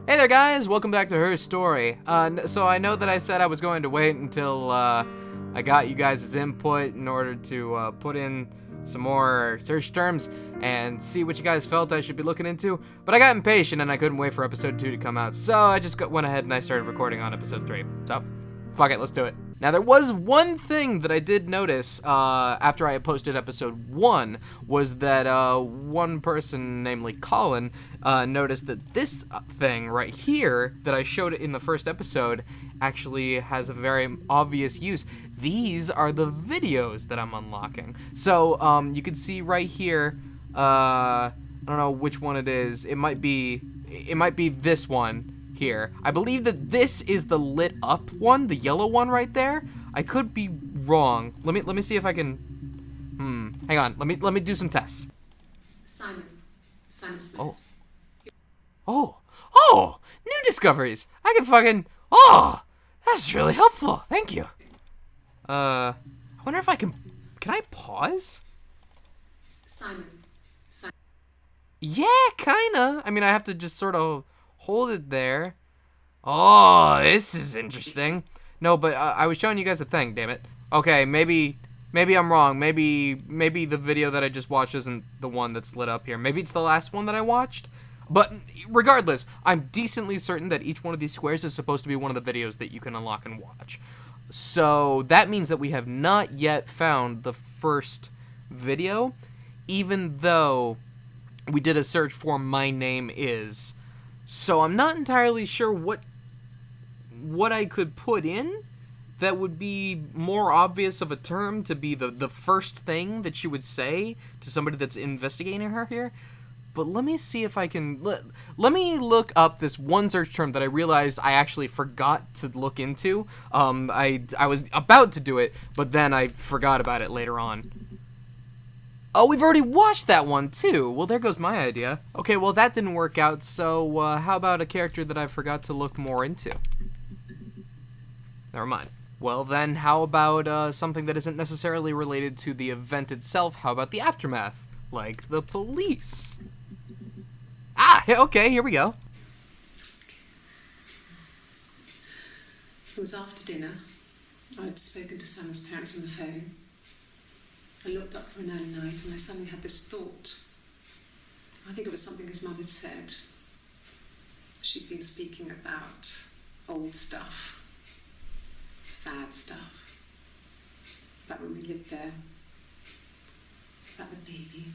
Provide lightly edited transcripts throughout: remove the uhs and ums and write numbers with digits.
Hey there, guys! Welcome back to Her Story. So I know that I said I was going to wait until I got you guys' input in order to put in some more search terms and see what you guys felt I should be looking into, but I got impatient and I couldn't wait for episode 2 to come out, so I just went ahead and I started recording on episode 3. So, fuck it, let's do it. Now, there was one thing that I did notice after I had posted episode 1, was that one person, namely Colin, noticed that this thing right here that I showed in the first episode actually has a very obvious use. These are the videos that I'm unlocking. So, you can see right here, I don't know which one it is. It might be this one here. I believe that this is the lit up one, the yellow one right there. I could be wrong. Let me see if I can. Hang on. Let me do some tests. Simon Smith. Oh, new discoveries. I can fucking. Oh, that's really helpful. Thank you. I wonder if I can. Can I pause? Simon. Yeah, kinda. I mean, I have to just sort of hold it there. Oh, this is interesting. No, but I was showing you guys a thing, damn it. Okay, maybe I'm wrong. Maybe the video that I just watched isn't the one that's lit up here. Maybe it's the last one that I watched. But regardless, I'm decently certain that each one of these squares is supposed to be one of the videos that you can unlock and watch. So that means that we have not yet found the first video, even though we did a search for my name is. So I'm not entirely sure what I could put in that would be more obvious of a term to be the first thing that she would say to somebody that's investigating her here. But let me see if I can... Let me look up this one search term that I realized I actually forgot to look into. I was about to do it, but then I forgot about it later on. Oh, we've already watched that one, too. Well, there goes my idea. Okay, well, that didn't work out, so how about a character that I forgot to look more into? Never mind. Well, then, how about something that isn't necessarily related to the event itself? How about the aftermath? Like the police. Ah, okay, here we go. It was after dinner. I'd spoken to Simon's parents on the phone. I looked up for an early night and I suddenly had this thought. I think it was something his mum had said. She'd been speaking about old stuff, sad stuff, about when we lived there, about the baby.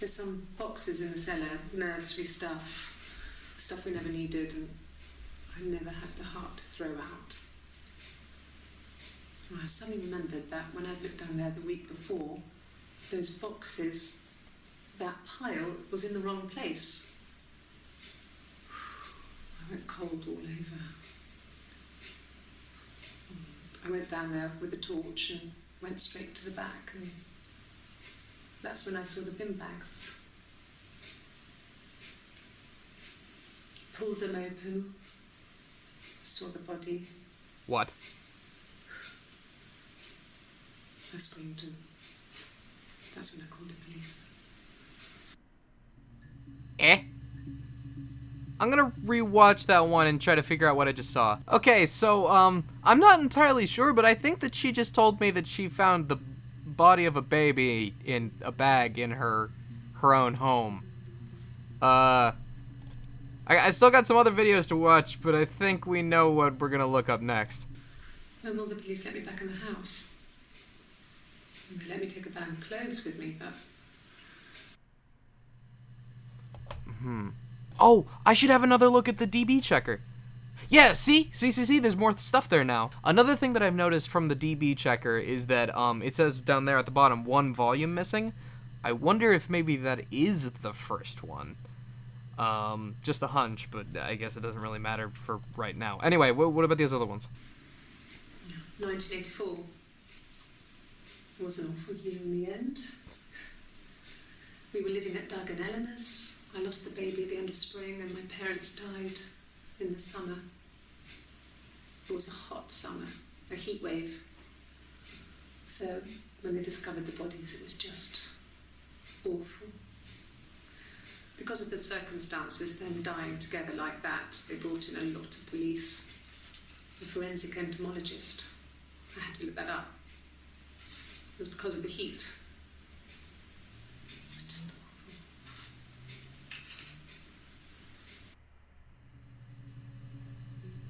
There's some boxes in the cellar, nursery stuff we never needed and I never had the heart to throw out. I suddenly remembered that when I'd looked down there the week before, those boxes, that pile was in the wrong place. I went cold all over. I went down there with a torch and went straight to the back, and that's when I saw the bin bags. Pulled them open, saw the body. What? I screamed and that's when I called the police. I'm gonna rewatch that one and try to figure out what I just saw. Okay, so, I'm not entirely sure, but I think that she just told me that she found the body of a baby in a bag in her own home. I still got some other videos to watch, but I think we know what we're gonna look up next. When will the police let me back in the house? They let me take a bag of clothes with me, but... Oh, I should have another look at the DB checker. Yeah, see, there's more stuff there now. Another thing that I've noticed from the DB checker is that it says down there at the bottom, 1 volume missing. I wonder if maybe that is the first one. Just a hunch, but I guess it doesn't really matter for right now. Anyway, what about these other ones? 1984. It was an awful year in the end. We were living at Doug and Eleanor's. I lost the baby at the end of spring and my parents died in the summer. It was a hot summer, a heat wave. So when they discovered the bodies, it was just awful. Because of the circumstances, them dying together like that, they brought in a lot of police. A forensic entomologist. I had to look that up. It was because of the heat. It was just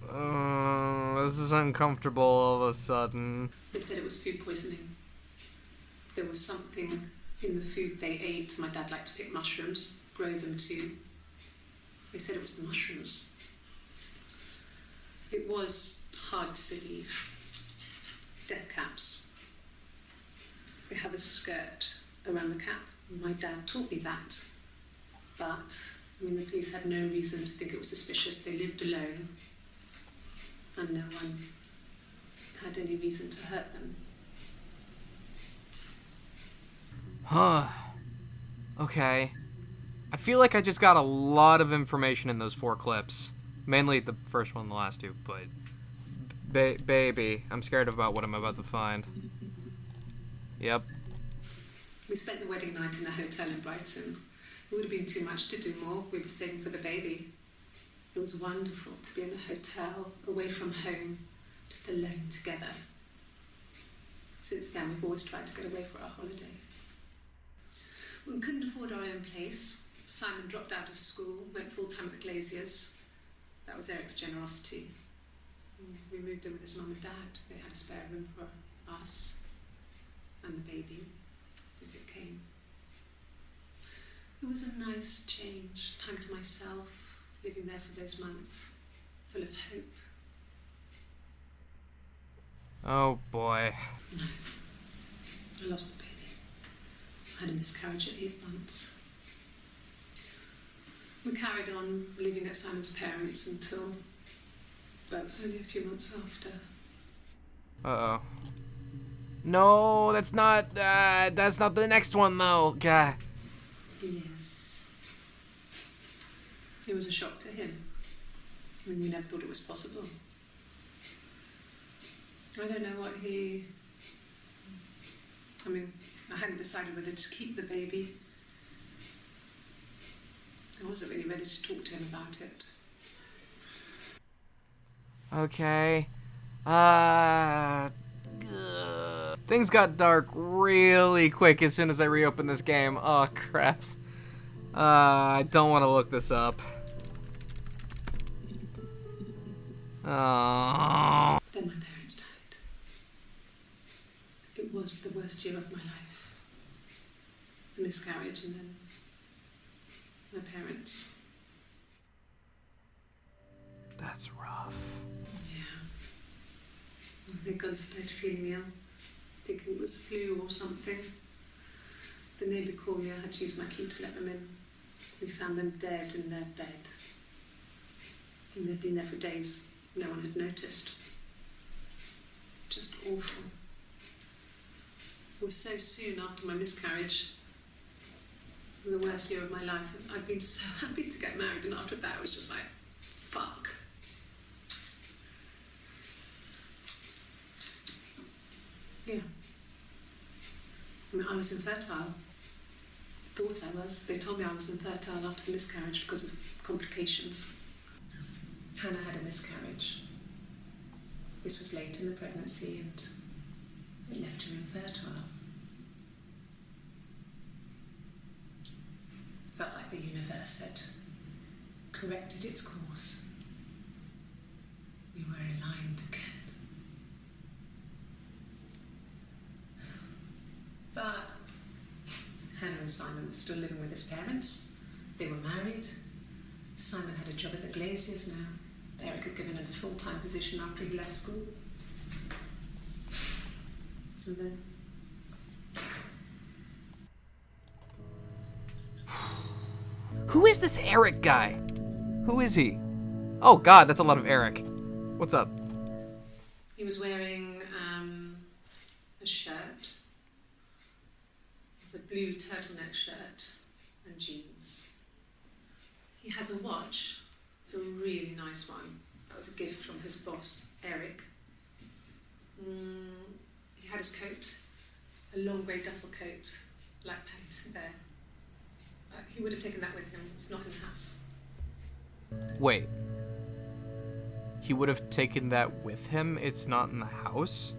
awful. This is uncomfortable all of a sudden. They said it was food poisoning. There was something in the food they ate. My dad liked to pick mushrooms, grow them too. They said it was the mushrooms. It was hard to believe. Death caps. They have a skirt around the cap. My dad taught me that. But, the police had no reason to think it was suspicious. They lived alone. And no one had any reason to hurt them. Huh. Okay. I feel like I just got a lot of information in those 4 clips. Mainly the first one and the last 2, but... baby, I'm scared about what I'm about to find. Yep. We spent the wedding night in a hotel in Brighton. It would have been too much to do more. We were saving for the baby. It was wonderful to be in a hotel, away from home, just alone together. Since then, we've always tried to get away for our holiday. We couldn't afford our own place. Simon dropped out of school, went full-time with Glaziers. That was Eric's generosity. We moved in with his mum and dad. They had a spare room for us and the baby, if it came. It was a nice change, time to myself, living there for those months, full of hope. Oh boy. No, I lost the baby. I had a miscarriage at 8 months. We carried on living at Simon's parents until, well, it was only a few months after. Uh-oh. No, that's not the next one, though. Gah. Yes. It was a shock to him. We never thought it was possible. I don't know what I hadn't decided whether to keep the baby. I wasn't really ready to talk to him about it. Okay. Things got dark really quick as soon as I reopened this game. Oh, crap. I don't want to look this up. Oh. Then my parents died. It was the worst year of my life. A miscarriage and then my parents. That's rough. Yeah. They'd gone to bed feeling ill, thinking it was flu or something. The neighbour called me. I had to use my key to let them in. We found them dead in their bed. And they'd been there for days. No one had noticed. Just awful. It was so soon after my miscarriage. The worst year of my life. I'd been so happy to get married, and after that, I was just like, fuck. Yeah. I was infertile. Thought I was. They told me I was infertile after the miscarriage because of complications. Hannah had a miscarriage. This was late in the pregnancy and it left her infertile. Felt like the universe had corrected its course. We were aligned again. But Hannah and Simon were still living with his parents. They were married. Simon had a job at the Glaziers now. Eric had given him a full-time position after he left school. And then... Who is this Eric guy? Who is he? Oh god, that's a lot of Eric. What's up? He was wearing a shirt. A blue turtleneck shirt and jeans. He has a watch. It's a really nice one. That was a gift from his boss, Eric. He had his coat, a long grey duffel coat, like Paddington Bear. He would have taken that with him. It's not in the house. Wait. He would have taken that with him? It's not in the house?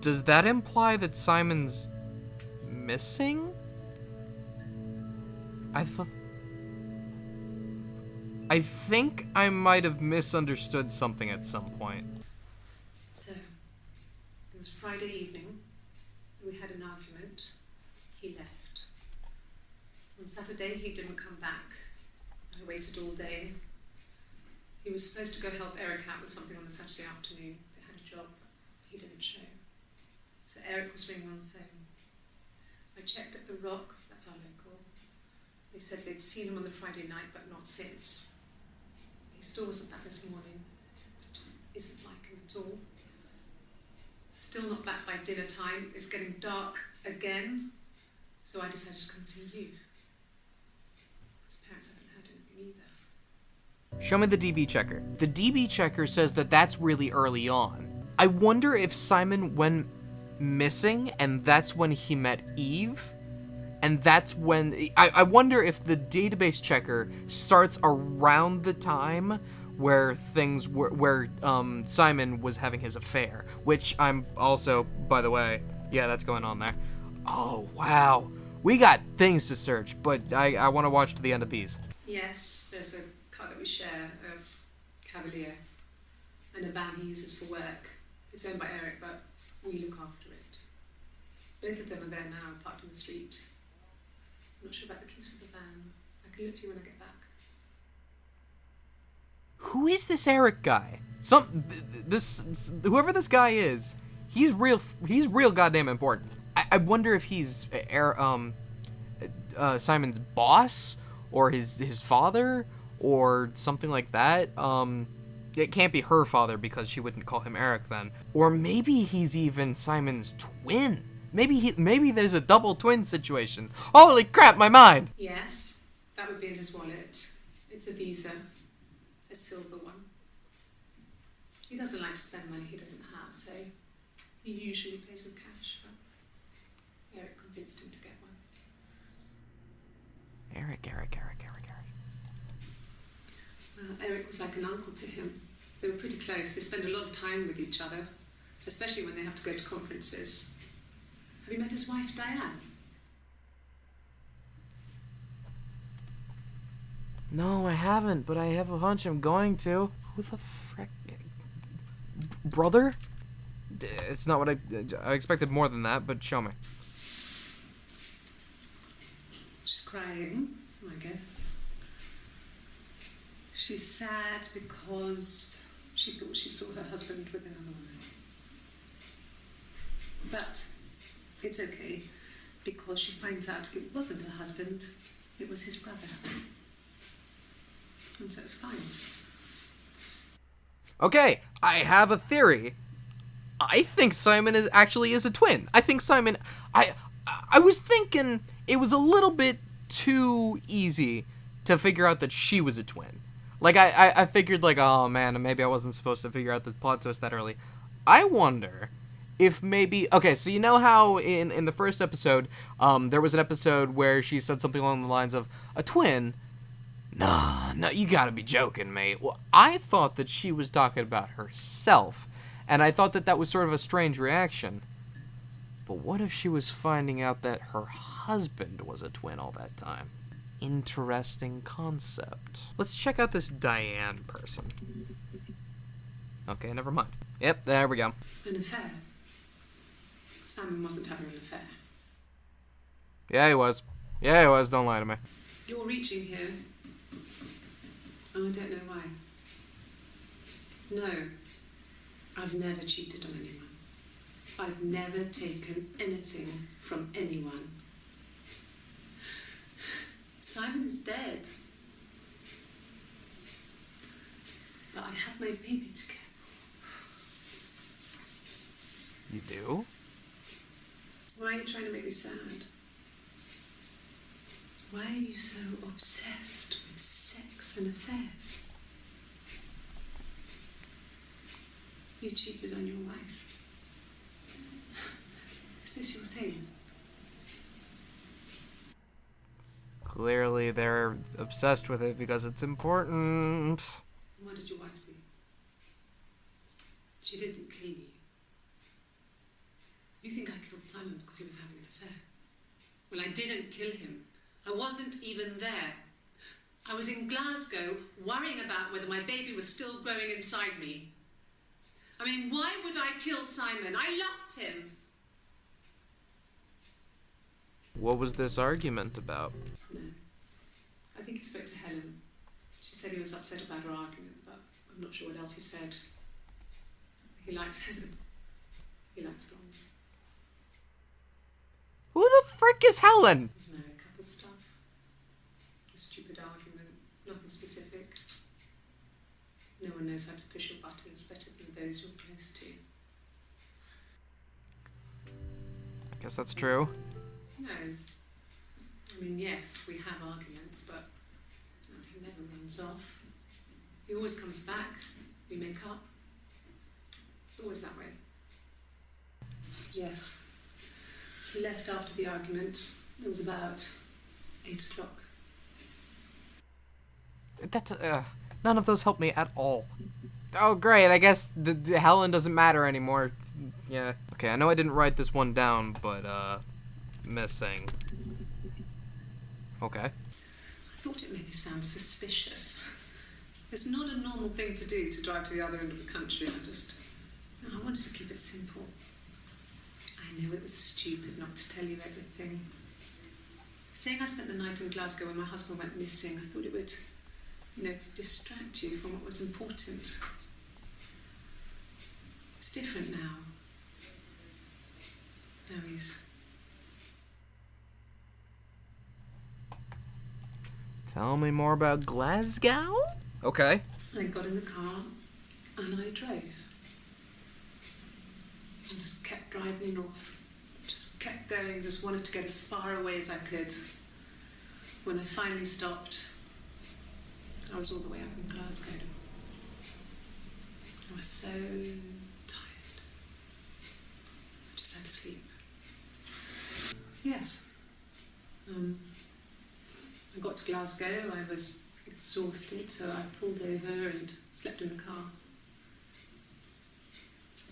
Does that imply that Simon's missing? I think I might have misunderstood something at some point. So, it was Friday evening. We had an argument. He left. On Saturday, he didn't come back. I waited all day. He was supposed to go help Eric out with something on the Saturday afternoon. They had a job. He didn't show. So Eric was ringing on the phone. I checked at the Rock, that's our local. They said they'd seen him on the Friday night, but not since. He still wasn't back this morning. It just isn't like him at all. Still not back by dinner time. It's getting dark again. So I decided to come and see you. His parents haven't heard anything either. Show me the DB checker. The DB checker says that that's really early on. I wonder if Simon went missing and that's when he met Eve. And that's when... I wonder if the database checker starts around the time where things were... where Simon was having his affair. Which I'm also, by the way... Yeah, that's going on there. Oh, wow. We got things to search, but I want to watch to the end of these. Yes, there's a car that we share, a Cavalier, and a van he uses for work. It's owned by Eric, but we look after it. Both of them are there now, parked in the street. I'm not sure about the keys for the van. I can look for you when I get back. Who is this Eric guy? Whoever this guy is, he's real goddamn important. I wonder if he's Simon's boss or his father or something like that. It can't be her father because she wouldn't call him Eric then. Or maybe he's even Simon's twin. Maybe there's a double twin situation. Holy crap, my mind! Yes, that would be in his wallet. It's a Visa, a silver one. He doesn't like to spend money he doesn't have, so he usually pays with cash. But Eric convinced him to get one. Eric. Eric was like an uncle to him. They were pretty close. They spend a lot of time with each other, especially when they have to go to conferences. Have you met his wife, Diane? No, I haven't, but I have a hunch I'm going to. Who the frick? Brother? It's not what I expected more than that, but show me. She's crying, I guess. She's sad because she thought she saw her husband with another woman. But it's okay, because she finds out it wasn't her husband, it was his brother. And so it's fine. Okay, I have a theory. I think Simon is a twin. I think Simon... I was thinking it was a little bit too easy to figure out that she was a twin. Like, I figured, like, oh, man, maybe I wasn't supposed to figure out the plot twist that early. I wonder if maybe... Okay, so you know how in the first episode, there was an episode where she said something along the lines of, a twin? Nah, you gotta be joking, mate. Well, I thought that she was talking about herself, and I thought that was sort of a strange reaction. But what if she was finding out that her husband was a twin all that time? Interesting concept. Let's check out this Diane person. Okay, never mind. Yep, there we go. An affair. Simon wasn't having an affair. Yeah, he was. Don't lie to me. You're reaching here. Oh, I don't know why. No, I've never cheated on anyone. I've never taken anything from anyone. Simon is dead. But I have my baby to care for. You do? Why are you trying to make me sad? Why are you so obsessed with sex and affairs? You cheated on your wife. Is this your thing? Clearly, they're obsessed with it because it's important. What did your wife do? She didn't kill you. You think I killed Simon because he was having an affair? Well, I didn't kill him. I wasn't even there. I was in Glasgow worrying about whether my baby was still growing inside me. I mean, why would I kill Simon? I loved him. What was this argument about? No. I think he spoke to Helen. She said he was upset about our argument, but I'm not sure what else he said. He likes Helen. He likes blondes. Who the frick is Helen? There's no couple stuff. A stupid argument. Nothing specific. No one knows how to push your buttons better than those you're close to. I guess that's true. No. I mean, yes, we have arguments, but he never runs off. He always comes back. We make up. It's always that way. Yes. He left after the argument. It was about 8 o'clock. That's none of those help me at all. Oh, great. I guess the Helen doesn't matter anymore. Yeah. Okay, I know I didn't write this one down, but missing. Okay. I thought it made me sound suspicious. It's not a normal thing to do, to drive to the other end of the country. I wanted to keep it simple. I know it was stupid not to tell you everything. Saying I spent the night in Glasgow when my husband went missing, I thought it would, distract you from what was important. It's different now. Now he's... Tell me more about Glasgow? Okay. I got in the car and I drove. I just kept driving north. Just kept going, just wanted to get as far away as I could. When I finally stopped, I was all the way up in Glasgow. I was so tired. I just had to sleep. Yes. I got to Glasgow, I was exhausted, so I pulled over and slept in the car.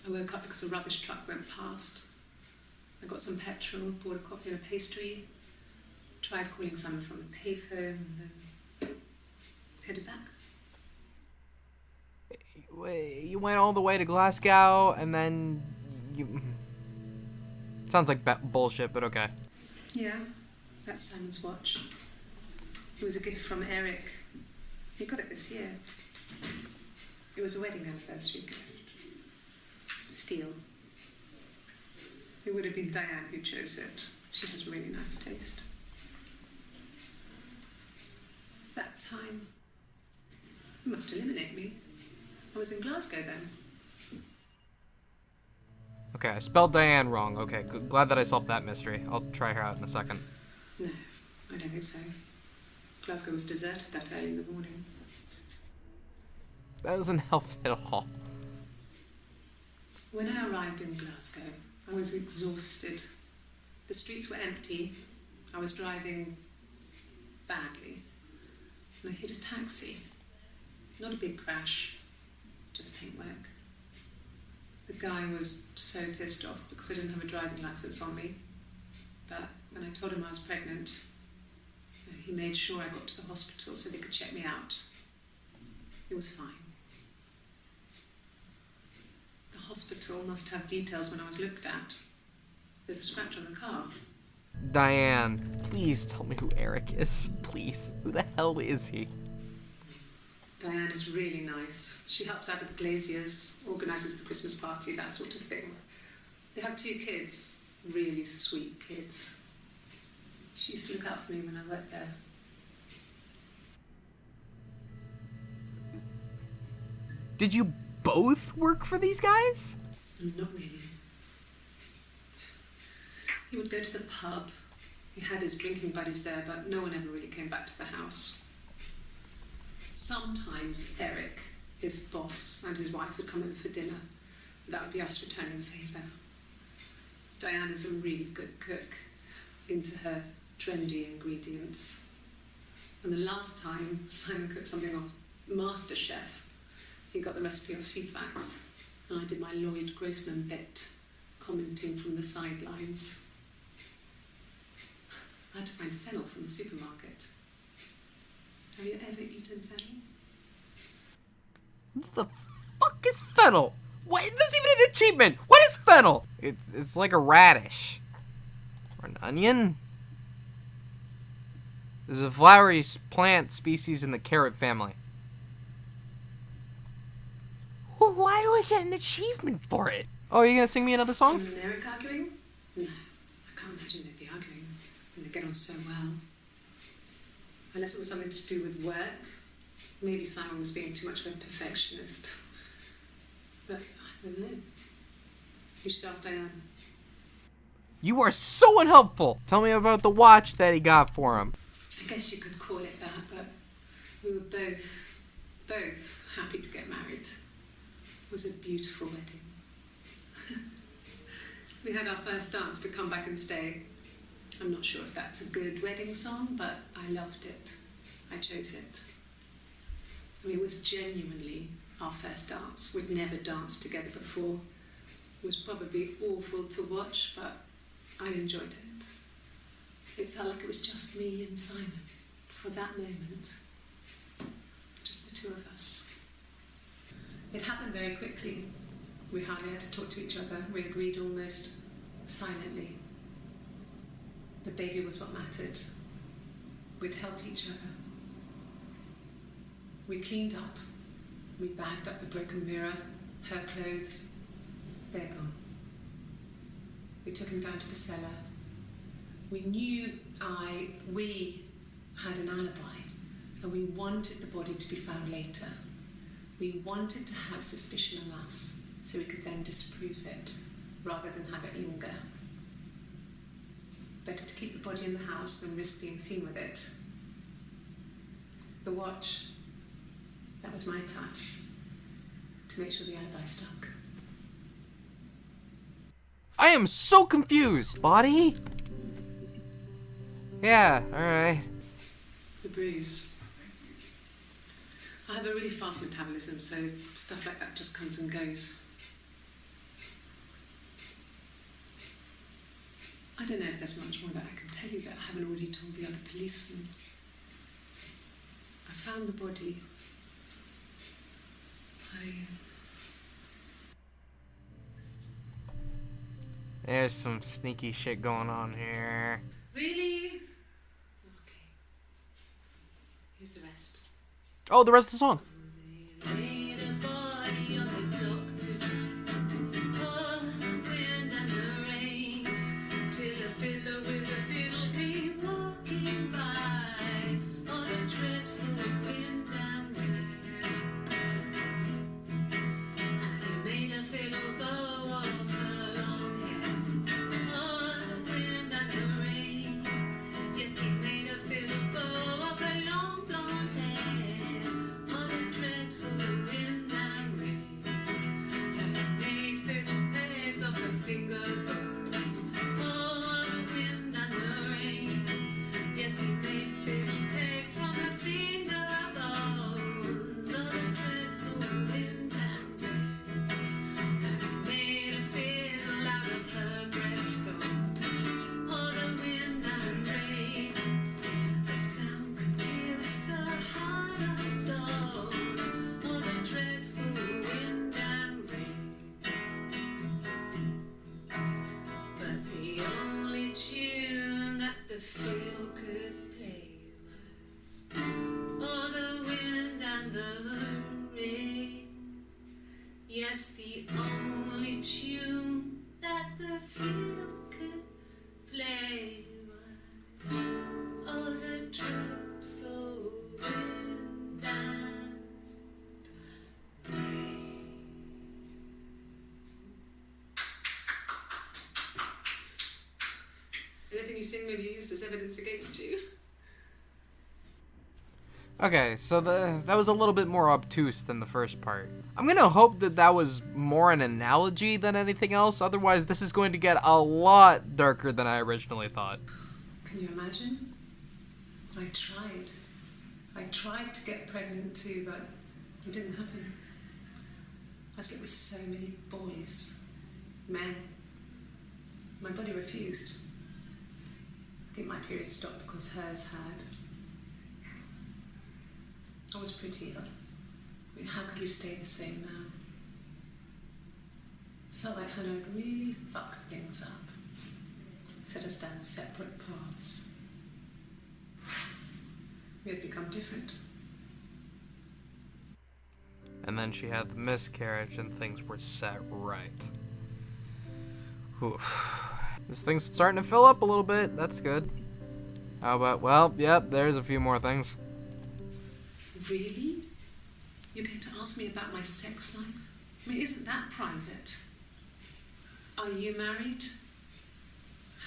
I woke up because a rubbish truck went past. I got some petrol, bought a coffee and a pastry, tried calling someone from the payphone, and then headed back. You went all the way to Glasgow, and then you... Sounds like bullshit, but okay. Yeah, that's Simon's watch. It was a gift from Eric. He got it this year. It was a wedding anniversary gift. Steel. It would have been Diane who chose it. She has really nice taste. That time, you must eliminate me. I was in Glasgow then. Okay, I spelled Diane wrong. Okay, glad that I solved that mystery. I'll try her out in a second. No, I don't think so. Glasgow was deserted that early in the morning. That doesn't help at all. When I arrived in Glasgow, I was exhausted. The streets were empty. I was driving badly. And I hit a taxi. Not a big crash, just paintwork. The guy was so pissed off because I didn't have a driving license on me. But when I told him I was pregnant, he made sure I got to the hospital so they could check me out. It was fine. The hospital must have details when I was looked at. There's a scratch on the car. Diane, please tell me who Eric is. Please. Who the hell is he? Diane is really nice. She helps out with the glaziers, organises the Christmas party, that sort of thing. They have 2 kids, really sweet kids. She used to look out for me when I worked there. Did you both work for these guys? Not really. He would go to the pub. He had his drinking buddies there, but no one ever really came back to the house. Sometimes Eric, his boss, and his wife would come over for dinner. That would be us returning the favour. Diane is a really good cook, into her trendy ingredients. And the last time Simon cooked something off MasterChef, he got the recipe off CFAX, and I did my Lloyd Grossman bit, commenting from the sidelines. I had to find fennel from the supermarket. Have you ever eaten fennel? What the fuck is fennel? What? There's even an achievement. What is fennel? It's like a radish. Or an onion. There's a flowery plant species in the carrot family. Well, why do I get an achievement for it? Oh, are you gonna sing me another song? Simon and Eric arguing? No, I can't imagine they'd be arguing when they get on so well. Unless it was something to do with work. Maybe Simon was being too much of a perfectionist. But I don't know. You should ask Diane. You are so unhelpful. Tell me about the watch that he got for him. I guess you could call it that, but we were both happy to get married. It was a beautiful wedding. We had our first dance to Come Back and Stay. I'm not sure if that's a good wedding song, but I loved it. I chose it. I mean, it was genuinely our first dance. We'd never danced together before. It was probably awful to watch, but I enjoyed it. It felt like it was just me and Simon for that moment. Just the two of us. It happened very quickly. We hardly had to talk to each other. We agreed almost silently. The baby was what mattered. We'd help each other. We cleaned up. We bagged up the broken mirror, her clothes. They're gone. We took him down to the cellar. We knew we had an alibi, and we wanted the body to be found later. We wanted to have suspicion on us, so we could then disprove it, rather than have it linger. Better to keep the body in the house than risk being seen with it. The watch, that was my touch, to make sure the alibi stuck. I am so confused. Body? Yeah, alright. The bruise. I have a really fast metabolism, so stuff like that just comes and goes. I don't know if there's much more that I can tell you that I haven't already told the other policemen. I found the body. There's some sneaky shit going on here. Really? Okay. Here's the rest. Oh, the rest of the song. Laid a body on the dock to dry. Oh, the wind and the rain. Till a fiddler with a fiddle came walking by. Oh, the dreadful wind and rain. And he made a fiddle bow of her long hair. Oh, the wind and the rain. Yes, he made a fiddle bow of her long blonde hair. Oh, the dreadful wind and rain. And he made fiddle pegs of her finger bows. Oh, the wind and the rain. Yes, he made fiddle pegs from her finger bows. Oh, the dreadful wind and rain. And he made a fiddle out of her breastbone. Oh, the wind and rain. The sound could pierce a heart of stone. Oh, the dreadful wind and rain. But the only tune that the fiddle could play was oh, the wind and the rain. Yes, the only tune that the fiddle could play was oh, the dreadful wind and rain. Anything you sing may be used as evidence against you. Okay, so that was a little bit more obtuse than the first part. I'm gonna hope that that was more an analogy than anything else, otherwise this is going to get a lot darker than I originally thought. Can you imagine? I tried. tried to get pregnant too, but it didn't happen. I slept with so many boys, men. My body refused. I think my period stopped because hers had. I was pretty ill. I mean, how could we stay the same now? I felt like Hannah had really fucked things up. Set us down separate paths. We had become different. And then she had the miscarriage and things were set right. Oof. This thing's starting to fill up a little bit. That's good. How about, well, yep, there's a few more things. Really? You're going to ask me about my sex life? I mean, isn't that private? Are you married?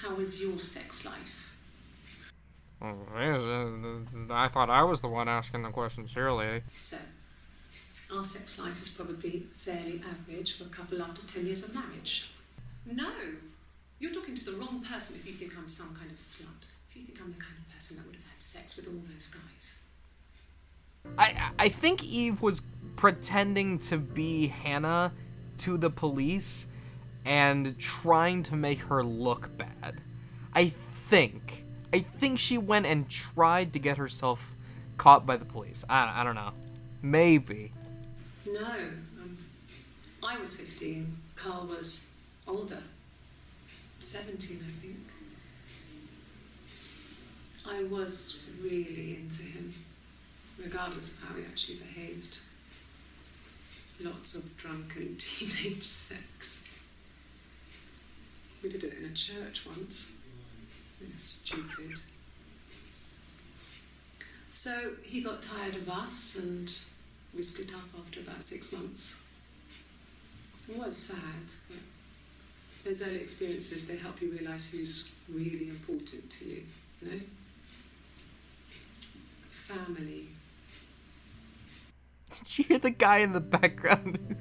How is your sex life? I thought I was the one asking the questions here, lady. So, our sex life is probably fairly average for a couple after 10 years of marriage. No! You're talking to the wrong person if you think I'm some kind of slut. If you think I'm the kind of person that would have had sex with all those guys. I think Eve was pretending to be Hannah to the police and trying to make her look bad. I think she went and tried to get herself caught by the police. I don't know. Maybe. No. I was 15. Carl was older. 17, I think. I was really into him, regardless of how he actually behaved. Lots of drunken teenage sex. We did it in a church once. It was stupid. So he got tired of us and we split up after about 6 months. It was sad, but those early experiences, they help you realise who's really important to you, you know? Family. Did you hear the guy in the background?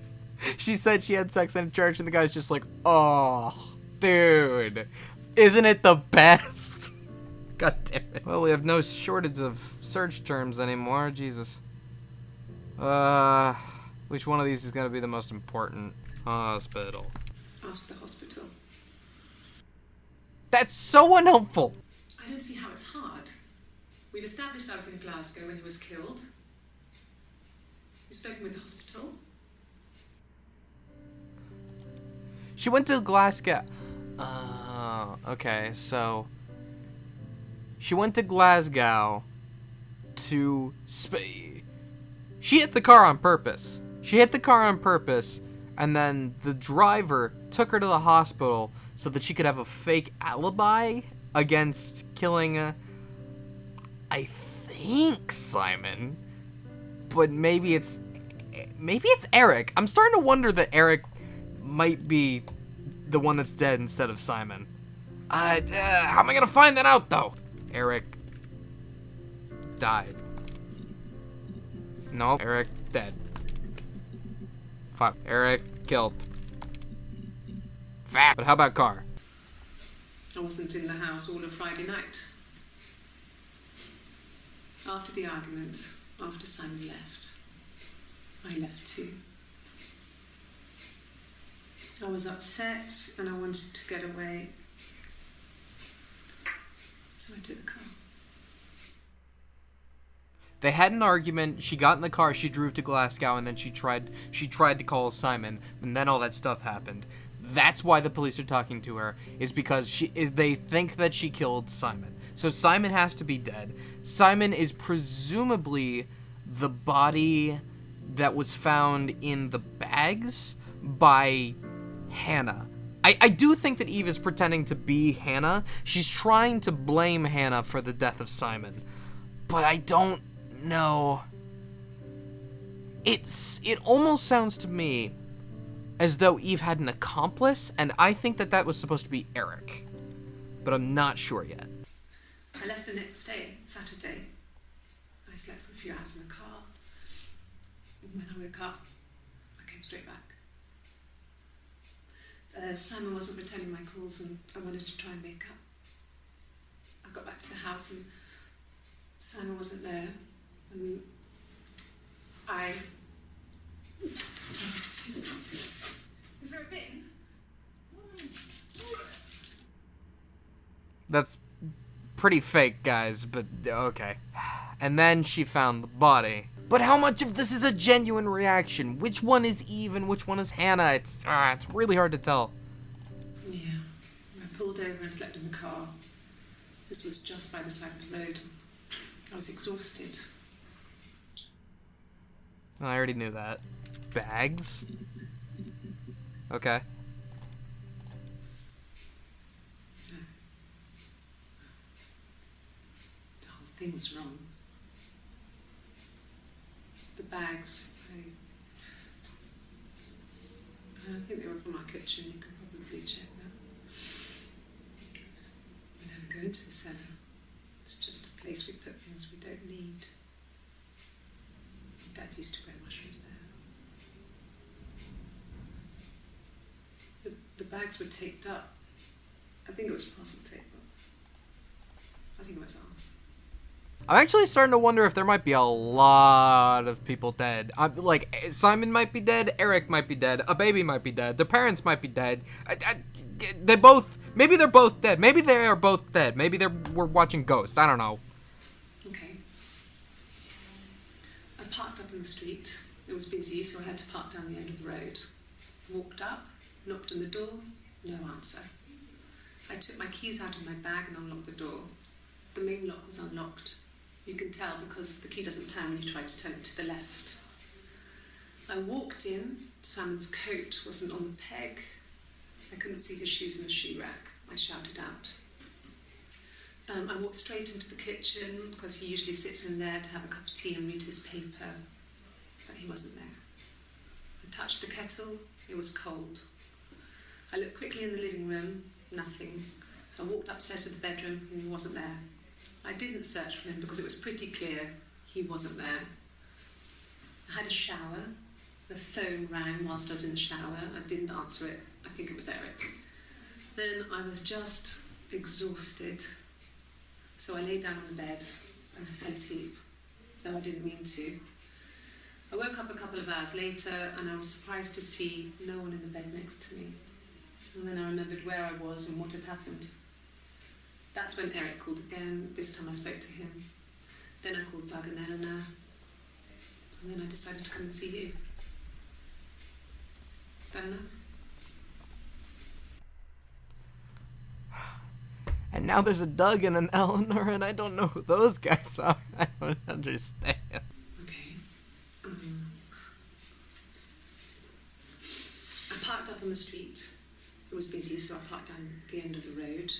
She said she had sex in a church and the guy's just like, oh, dude, isn't it the best? God damn it. Well, we have no shortage of search terms anymore, Jesus. Which one of these is gonna be the most important? Hospital. Ask the hospital. That's so unhelpful. I don't see how it's hard. We've established I was in Glasgow when he was killed. You've spoken with the hospital. She went to Glasgow. Okay, so she went to Glasgow to she hit the car on purpose. And then the driver took her to the hospital so that she could have a fake alibi against killing I think Simon, but maybe it's Eric. I'm starting to wonder that Eric might be the one that's dead instead of Simon. How am I gonna find that out though? Eric died. No, Eric dead. Fuck. Eric killed. Fat. But how about car? I wasn't in the house all of Friday night. After the argument, after Simon left, I left too. I was upset and I wanted to get away. So I took the car. They had an argument, she got in the car, she drove to Glasgow, and then she tried to call Simon, and then all that stuff happened. That's why the police are talking to her, is because they think that she killed Simon. So Simon has to be dead. Simon is presumably the body that was found in the bags by Hannah. I do think that Eve is pretending to be Hannah. She's trying to blame Hannah for the death of Simon. But I don't know. It almost sounds to me as though Eve had an accomplice, and I think that was supposed to be Eric. But I'm not sure yet. I left the next day, Saturday. I slept for a few hours in the car. And when I woke up, I came straight back. Simon wasn't returning my calls and I wanted to try and make up. I got back to the house and Simon wasn't there. And I... Is there a bin? That's pretty fake, guys, but okay. And then she found the body. But how much of this is a genuine reaction? Which one is Eve and which one is Hannah? It's really hard to tell. Yeah. I pulled over and slept in the car. This was just by the side of the road. I was exhausted. I already knew that. Bags? Okay. No. The whole thing was wrong. The bags, I think they were from our kitchen. You can probably check that. We never go into the cellar. It's just a place we put things we don't need. Dad used to grow mushrooms there. The bags were taped up. I think it was parcel tape, but I think it was ours. I'm actually starting to wonder if there might be a lot of people dead. Like, Simon might be dead, Eric might be dead, a baby might be dead, their parents might be dead. Maybe they're both dead. Maybe they are both dead. Maybe we're watching ghosts. I don't know. Okay. I parked up in the street. It was busy, so I had to park down the end of the road. Walked up, knocked on the door, no answer. I took my keys out of my bag and unlocked the door. The main lock was unlocked. You can tell because the key doesn't turn when you try to turn it to the left. I walked in. Simon's coat wasn't on the peg. I couldn't see his shoes in the shoe rack. I shouted out. I walked straight into the kitchen because he usually sits in there to have a cup of tea and read his paper, but he wasn't there. I touched the kettle. It was cold. I looked quickly in the living room. Nothing. So I walked upstairs to the bedroom and he wasn't there. I didn't search for him because it was pretty clear he wasn't there. I had a shower. The phone rang whilst I was in the shower. I didn't answer it. I think it was Eric. Then I was just exhausted. So I lay down on the bed and I fell asleep, though I didn't mean to. I woke up a couple of hours later and I was surprised to see no one in the bed next to me. And then I remembered where I was and what had happened. That's when Eric called again. This time I spoke to him. Then I called Doug and Eleanor. And then I decided to come and see you. Eleanor? And now there's a Doug and an Eleanor, and I don't know who those guys are. I don't understand. Okay. I parked up on the street. It was busy, so I parked down the end of the road.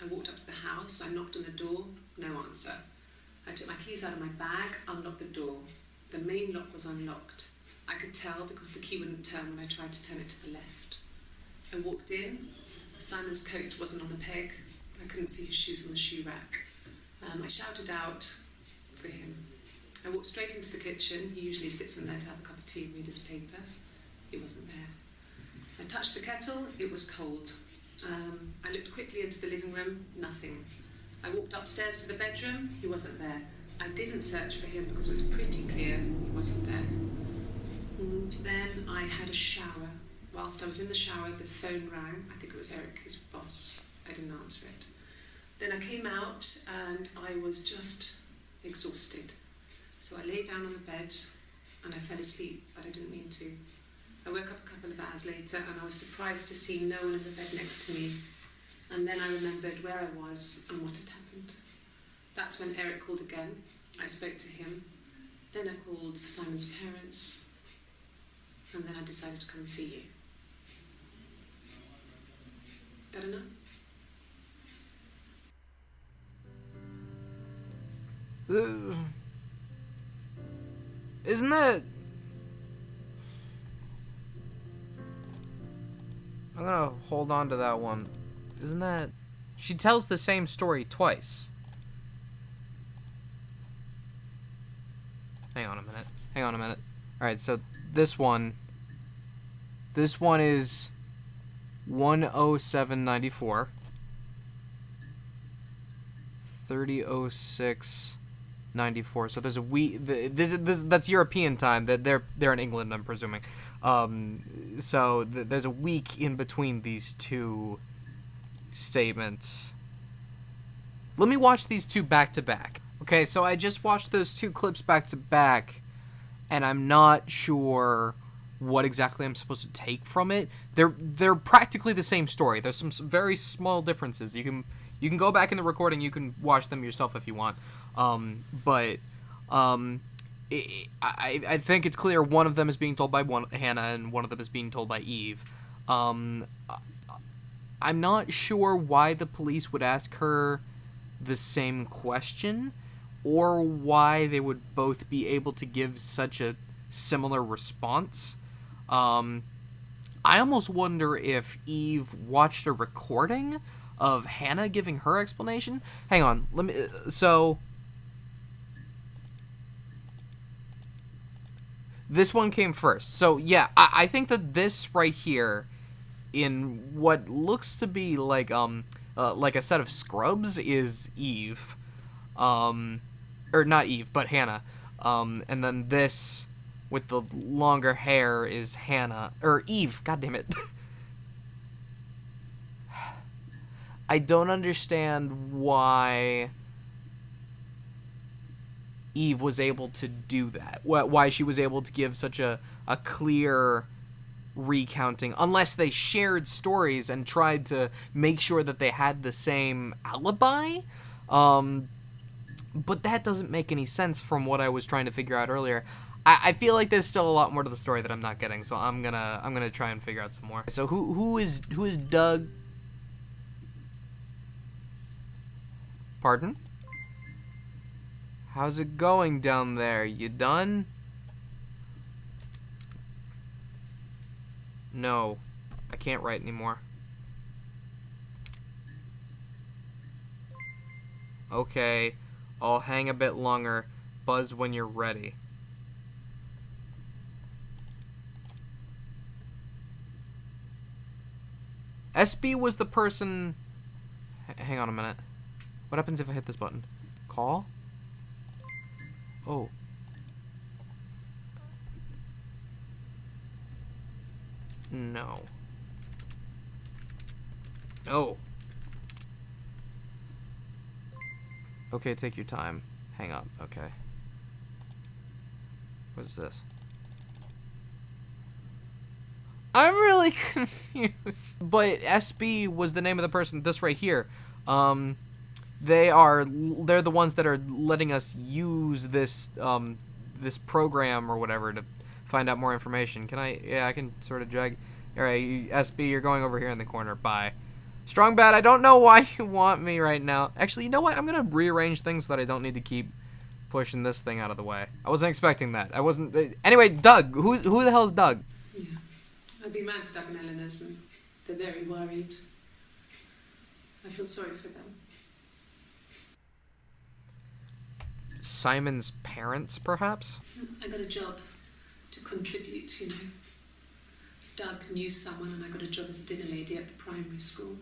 I walked up to the house. I knocked on the door. No answer. I took my keys out of my bag, unlocked the door. The main lock was unlocked. I could tell because the key wouldn't turn when I tried to turn it to the left. I walked in. Simon's coat wasn't on the peg. I couldn't see his shoes on the shoe rack. I shouted out for him. I walked straight into the kitchen. He usually sits in there to have a cup of tea and read his paper. He wasn't there. I touched the kettle. It was cold. I looked quickly into the living room. Nothing. I walked upstairs to the bedroom. He wasn't there. I didn't search for him because it was pretty clear he wasn't there. And then I had a shower. Whilst I was in the shower, the phone rang. I think it was Eric, his boss. I didn't answer it. Then I came out and I was just exhausted. So I lay down on the bed and I fell asleep, but I didn't mean to. I woke up a couple of hours later and I was surprised to see no one in the bed next to me. And then I remembered where I was and what had happened. That's when Eric called again. I spoke to him. Then I called Simon's parents. And then I decided to come and see you. That enough? Isn't that... I'm gonna hold on to that one. Isn't that... She tells the same story twice. Hang on a minute. Alright, so this one is 10794. 3006 94. So there's a week. That's European time. That they're in England, I'm presuming. So there's a week in between these two statements. Let me watch these two back to back. Okay, so I just watched those two clips back to back, and I'm not sure what exactly I'm supposed to take from it. They're practically the same story. There's some very small differences. You can go back in the recording. You can watch them yourself if you want. I think it's clear one of them is being told by Hannah and one of them is being told by Eve. I'm not sure why the police would ask her the same question, or why they would both be able to give such a similar response. I almost wonder if Eve watched a recording of Hannah giving her explanation. Hang on, let me. So this one came first. So yeah, I think that this right here, in what looks to be like a set of scrubs, is Eve, or not Eve, but Hannah, and then this with the longer hair is Hannah, or Eve. God damn it. I don't understand why Eve was able to do that. Why she was able to give such a clear recounting, unless they shared stories and tried to make sure that they had the same alibi. But that doesn't make any sense from what I was trying to figure out earlier. I feel like there's still a lot more to the story that I'm not getting, so I'm gonna try and figure out some more. So who is Doug? Pardon? How's it going down there? You done? No, I can't write anymore. Okay, I'll hang a bit longer. Buzz when you're ready. SB was the person... Hang on a minute. What happens if I hit this button? Call? Oh. No. No. Okay, take your time. Hang up. Okay. What is this? I'm really confused. But SB was the name of the person. This right here. They're the ones that are letting us use this this program or whatever to find out more information. Can I? Yeah, I can sort of drag. All right, SB, you're going over here in the corner. Bye. Strong Bad, I don't know why you want me right now. Actually, you know what? I'm gonna rearrange things so that I don't need to keep pushing this thing out of the way. I wasn't expecting that. I wasn't. Anyway, Doug. Who the hell is Doug? Yeah, I've been round to Doug and Eleanor's, and they're very worried. I feel sorry for them. Simon's parents, perhaps? I got a job to contribute, you know. Doug knew someone, and I got a job as a dinner lady at the primary school.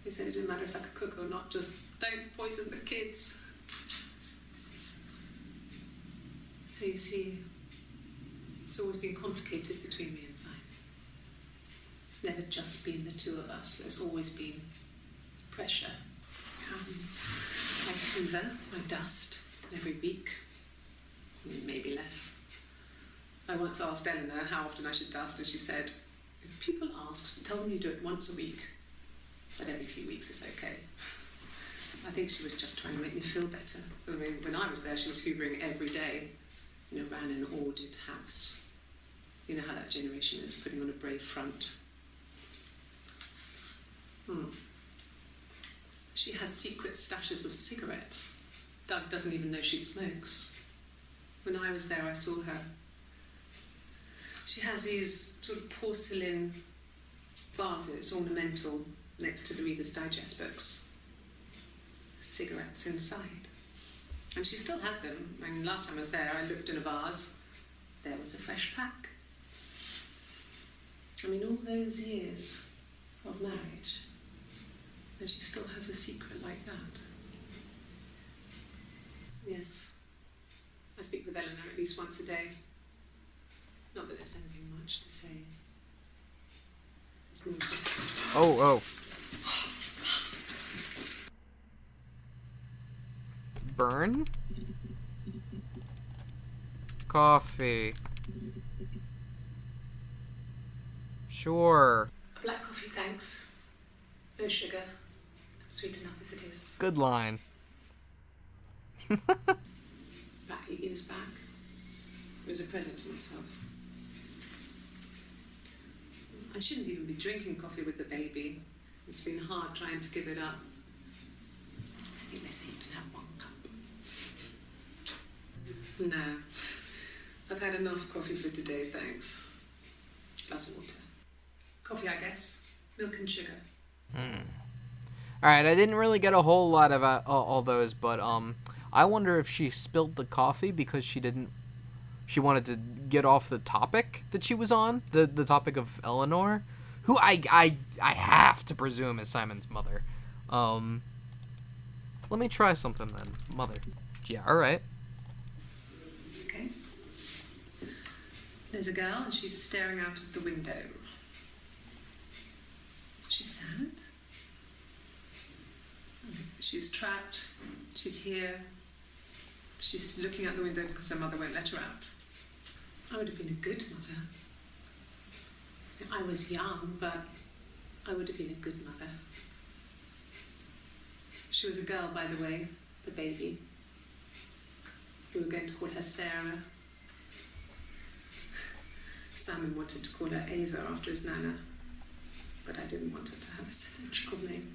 They said it didn't matter if I could cook or not, just don't poison the kids. So you see, it's always been complicated between me and Simon. It's never just been the two of us. There's always been pressure. I hoover, I dust every week, maybe less. I once asked Eleanor how often I should dust, and she said, if people ask, tell them you do it once a week, but every few weeks is okay. I think she was just trying to make me feel better. I mean, when I was there, she was hoovering every day, you know, ran an ordered house. You know how that generation is, putting on a brave front. She has secret stashes of cigarettes. Doug doesn't even know she smokes. When I was there, I saw her. She has these sort of porcelain vases, ornamental, next to the Reader's Digest books. Cigarettes inside. And she still has them. I mean, last time I was there, I looked in a vase. There was a fresh pack. I mean, all those years of marriage, and she still has a secret like that. Yes. I speak with Eleanor at least once a day. Not that there's anything much to say. It's more just... Oh. Burn? Coffee. Sure. Black coffee, thanks. No sugar. Sweet enough as it is. Good line. About 8 years back. It was a present to myself. I shouldn't even be drinking coffee with the baby. It's been hard trying to give it up. I think they say you can have 1 cup. No. I've had enough coffee for today, thanks. Glass of water. Coffee, I guess. Milk and sugar. Alright, I didn't really get a whole lot of all those, but I wonder if she spilled the coffee because she wanted to get off the topic that she was on, the topic of Eleanor, who I have to presume is Simon's mother. Let me try something then. Mother. Yeah, alright. Okay. There's a girl and she's staring out of the window. She's sad. She's trapped. She's here. She's looking out the window because her mother won't let her out. I would have been a good mother. I was young, but I would have been a good mother. She was a girl, by the way, the baby. We were going to call her Sarah. Simon wanted to call her Ava after his nana, but I didn't want her to have a symmetrical name.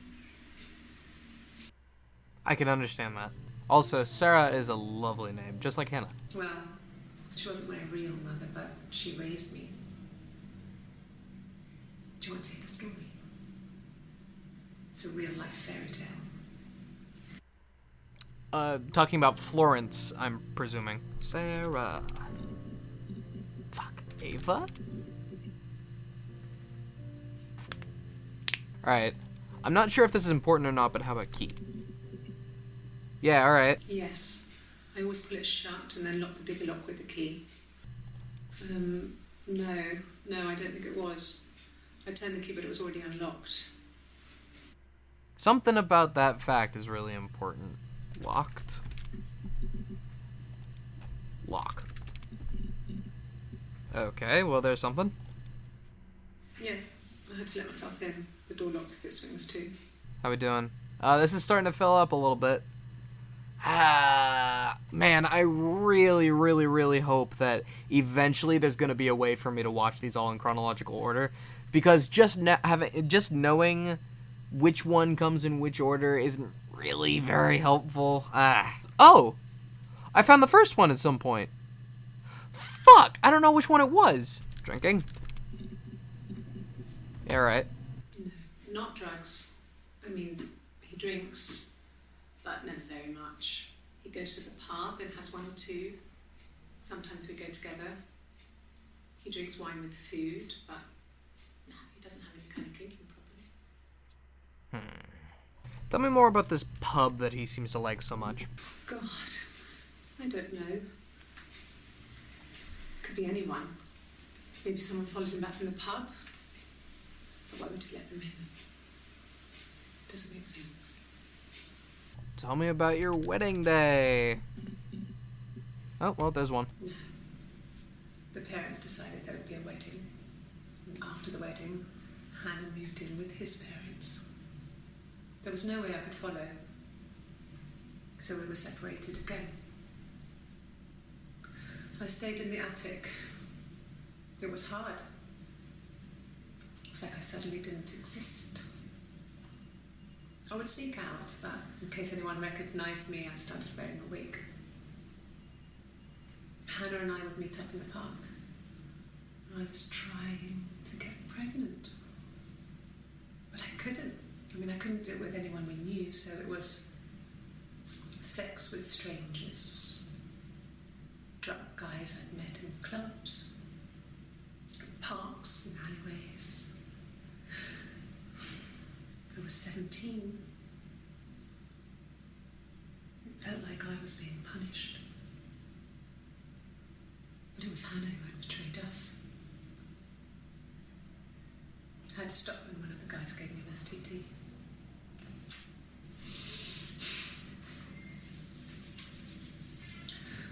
I can understand that. Also, Sarah is a lovely name, just like Hannah. Well, she wasn't my real mother, but she raised me. Do you want to hear the story? It's a real-life fairy tale. Talking about Florence, I'm presuming. Sarah. Fuck. Ava? Alright. I'm not sure if this is important or not, but how about key? Yeah, alright. Yes. I always pull it shut and then lock the bigger lock with the key. No, I don't think it was. I turned the key, but it was already unlocked. Something about that fact is really important. Locked. Lock. Okay, well, there's something. Yeah, I had to let myself in. The door locks if it swings too. How we doing? This is starting to fill up a little bit. Man, I really, really, really hope that eventually there's going to be a way for me to watch these all in chronological order, because just knowing which one comes in which order isn't really very helpful. Oh! I found the first one at some point. Fuck! I don't know which one it was. Drinking. Yeah, right. No, not drugs. I mean, he drinks, but never very much. He goes to the pub and has 1 or 2. Sometimes we go together. He drinks wine with food, but no, he doesn't have any kind of drinking problem. Tell me more about this pub that he seems to like so much. God, I don't know. Could be anyone. Maybe someone followed him back from the pub. But why would he let them in? Doesn't make sense. Tell me about your wedding day. Oh, well, there's one. No. The parents decided there would be a wedding. And after the wedding, Hannah moved in with his parents. There was no way I could follow. So we were separated again. I stayed in the attic. It was hard. It was like I suddenly didn't exist. I would sneak out, but in case anyone recognized me, I started wearing a wig. Hannah and I would meet up in the park. I was trying to get pregnant. But I couldn't. I mean, I couldn't do it with anyone we knew, so it was sex with strangers. Drunk guys I'd met in clubs, in parks and alleyways. I was 17. It Felt like I was being punished. But it was Hannah who had betrayed us. I had to stop when one of the guys gave me an STD.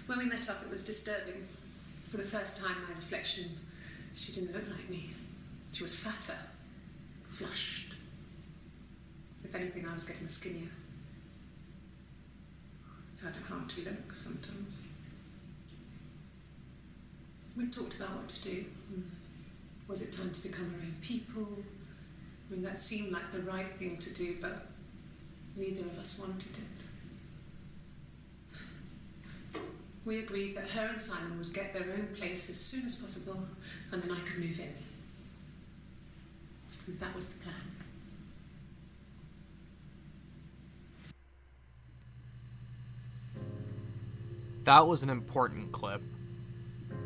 When we met up, it was disturbing. For the first time, my reflection, she didn't look like me. She was fatter, flushed. If anything, I was getting skinnier. I found it hard to look sometimes. We talked about what to do. Was it time to become our own people? I mean, that seemed like the right thing to do, but neither of us wanted it. We agreed that her and Simon would get their own place as soon as possible, and then I could move in. And that was the plan. That was an important clip.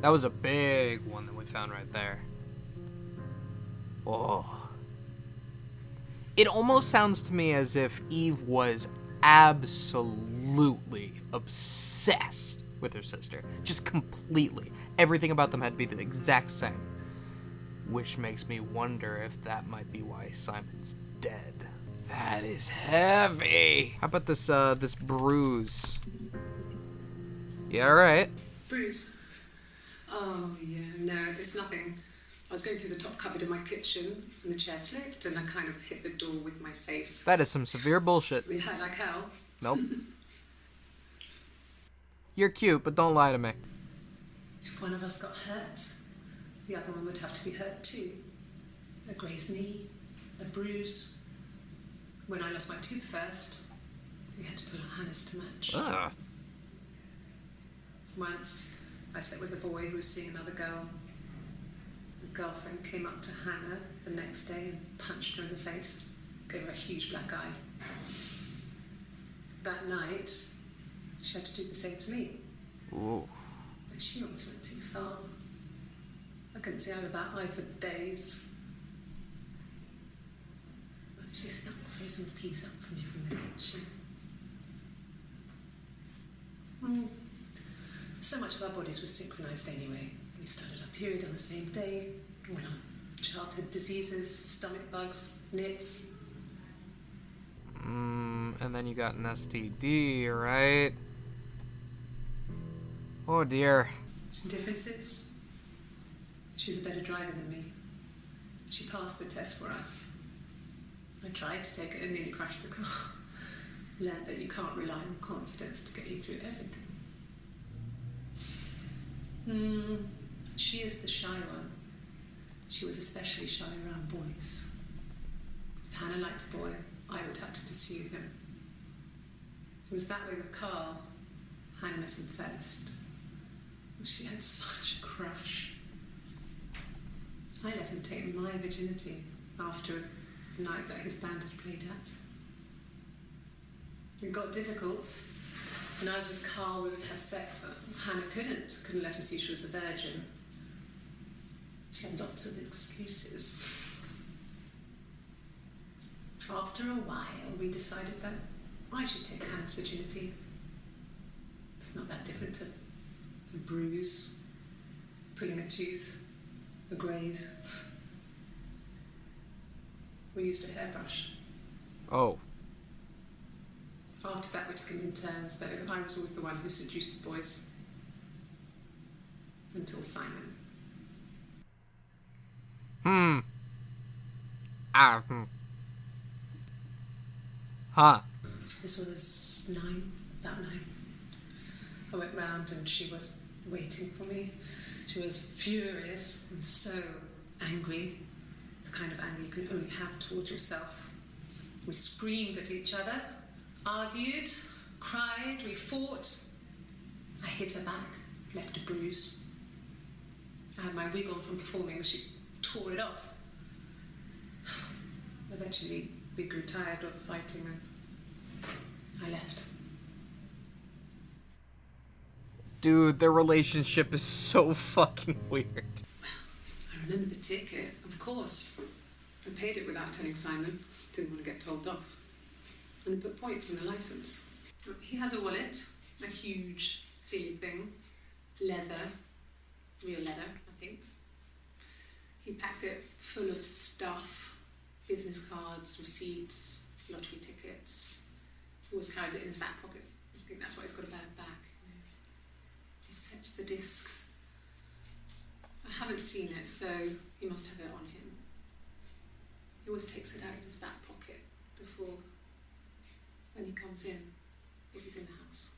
That was a big one that we found right there. Oh. It almost sounds to me as if Eve was absolutely obsessed with her sister. Just completely. Everything about them had to be the exact same. Which makes me wonder if that might be why Simon's dead. That is heavy. How about this bruise? Yeah, alright. Bruce? Oh, yeah, no, it's nothing. I was going through the top cupboard in my kitchen, and the chair slipped, and I kind of hit the door with my face. That is some severe bullshit. We hurt like hell. Nope. You're cute, but don't lie to me. If one of us got hurt, the other one would have to be hurt too. A grazed knee, a bruise. When I lost my tooth first, we had to pull out Hannah's to match. Ugh. Once, I slept with a boy who was seeing another girl. The girlfriend came up to Hannah the next day and punched her in the face, gave her a huge black eye. That night, she had to do the same to me. Ooh. But she almost went too far. I couldn't see out of that eye for days. But she snapped a frozen piece up for me from the kitchen. So much of our bodies were synchronised anyway. We started our period on the same day. All our childhood diseases, stomach bugs, nits. And then you got an STD, right? Oh dear. Differences? She's a better driver than me. She passed the test for us. I tried to take it and nearly crashed the car. Learned that you can't rely on confidence to get you through everything. She is the shy one. She was especially shy around boys. If Hannah liked a boy, I would have to pursue him. It was that way with Carl. Hannah met him first. She had such a crush. I let him take my virginity after a night that his band had played at. It got difficult. When I was with Carl, we would have sex, but Hannah couldn't let him see she was a virgin. She had lots of excuses. After a while, we decided that I should take Hannah's virginity. It's not that different to a bruise, pulling a tooth, a graze. We used a hairbrush. Oh. After that, we took it in turns, that I was always the one who seduced the boys. Until Simon. Huh. This was about 9. I went round and she was waiting for me. She was furious and so angry, the kind of anger you can only have towards yourself. We screamed at each other, argued, cried, we fought. I hit her back, left a bruise. I had my wig on from performing, she tore it off. Eventually, we grew tired of fighting and I left. Dude, their relationship is so fucking weird. I remember the ticket, of course. I paid it without telling Simon. Didn't want to get told off. And they put points on the licence. He has a wallet, a huge, silly thing, leather, real leather, I think. He packs it full of stuff, business cards, receipts, lottery tickets. He always carries it in his back pocket. I think that's why he's got a bad back. He sets the discs. I haven't seen it, so he must have it on him. He always takes it out of his back pocket before when he comes in, if he's in the house.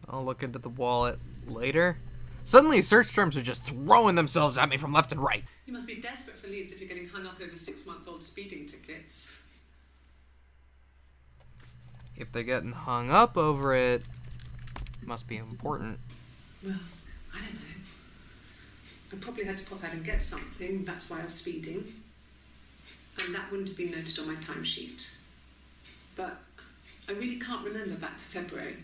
I'll look into the wallet later. Suddenly, search terms are just throwing themselves at me from left and right. You must be desperate for leads if you're getting hung up over 6-month-old speeding tickets. If they're getting hung up over it, it must be important. Well, I don't know. I probably had to pop out and get something, that's why I was speeding. And that wouldn't have been noted on my timesheet. But I really can't remember back to February.